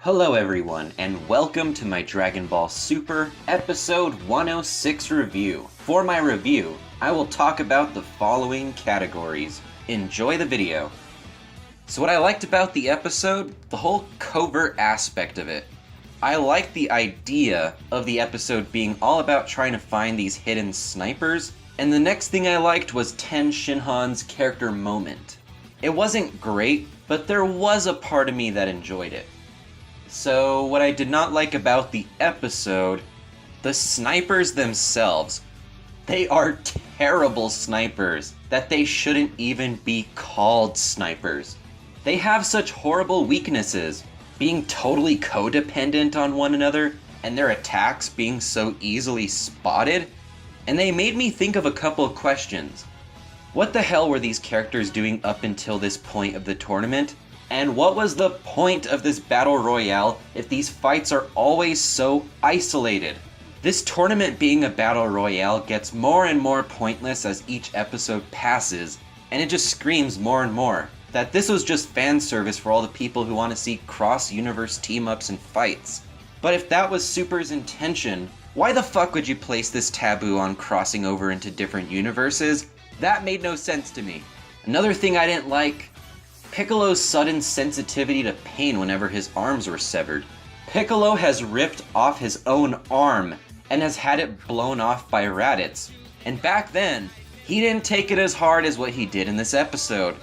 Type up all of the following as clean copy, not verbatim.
Hello everyone, and welcome to my Dragon Ball Super Episode 106 review. For my review, I will talk about the following categories. Enjoy the video. So what I liked about the episode, the whole covert aspect of it. I liked the idea of the episode being all about trying to find these hidden snipers, and the next thing I liked was Ten Shinhan's character moment. It wasn't great, but there was a part of me that enjoyed it. So, what I did not like about the episode, the snipers themselves. They are terrible snipers that they shouldn't even be called snipers. They have such horrible weaknesses, being totally codependent on one another, and their attacks being so easily spotted. And they made me think of a couple of questions. What the hell were these characters doing up until this point of the tournament? And what was the point of this battle royale if these fights are always so isolated? This tournament being a battle royale gets more and more pointless as each episode passes, and it just screams more and more that this was just fan service for all the people who want to see cross-universe team-ups and fights. But if that was Super's intention, why the fuck would you place this taboo on crossing over into different universes? That made no sense to me. Another thing I didn't like, Piccolo's sudden sensitivity to pain whenever his arms were severed. Piccolo has ripped off his own arm and has had it blown off by Raditz. And back then, he didn't take it as hard as what he did in this episode.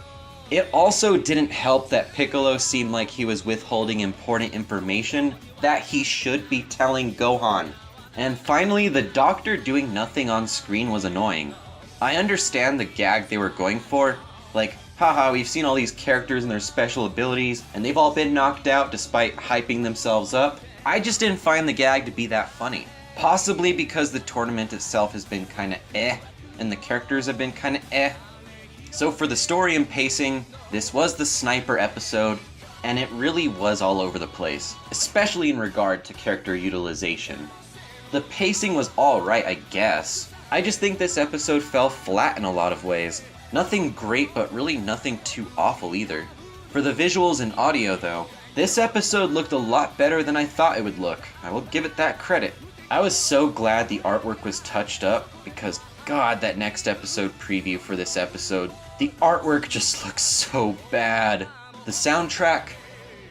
It also didn't help that Piccolo seemed like he was withholding important information that he should be telling Gohan. And finally, the Doctor doing nothing on screen was annoying. I understand the gag they were going for, like, haha, we've seen all these characters and their special abilities, and they've all been knocked out despite hyping themselves up. I just didn't find the gag to be that funny. Possibly because the tournament itself has been kinda and the characters have been kinda So for the story and pacing, this was the sniper episode, and it really was all over the place, especially in regard to character utilization. The pacing was alright, I guess. I just think this episode fell flat in a lot of ways. Nothing great, but really nothing too awful either. For the visuals and audio though, this episode looked a lot better than I thought it would look. I will give it that credit. I was so glad the artwork was touched up, because god, that next episode preview for this episode, the artwork just looks so bad. The soundtrack,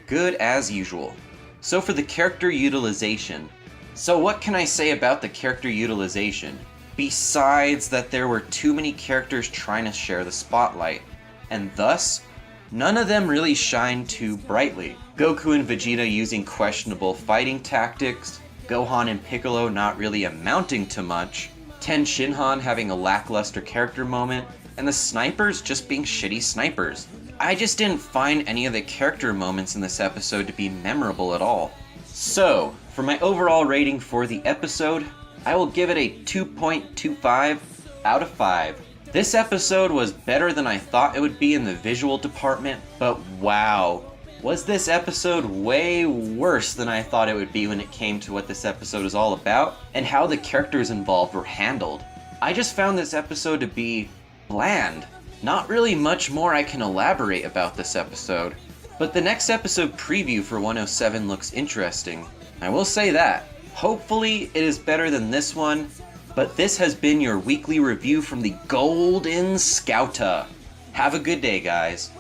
good as usual. So for the character utilization. So what can I say about the character utilization? Besides that there were too many characters trying to share the spotlight, and thus, none of them really shined too brightly. Goku and Vegeta using questionable fighting tactics, Gohan and Piccolo not really amounting to much, Ten Shinhan having a lackluster character moment, and the snipers just being shitty snipers. I just didn't find any of the character moments in this episode to be memorable at all. So, for my overall rating for the episode, I will give it a 2.25 out of 5. This episode was better than I thought it would be in the visual department, but wow, was this episode way worse than I thought it would be when it came to what this episode is all about, and how the characters involved were handled. I just found this episode to be bland. Not really much more I can elaborate about this episode, but the next episode preview for 107 looks interesting. I will say that. Hopefully it is better than this one, but this has been your weekly review from the Golden Scouta. Have a good day, guys.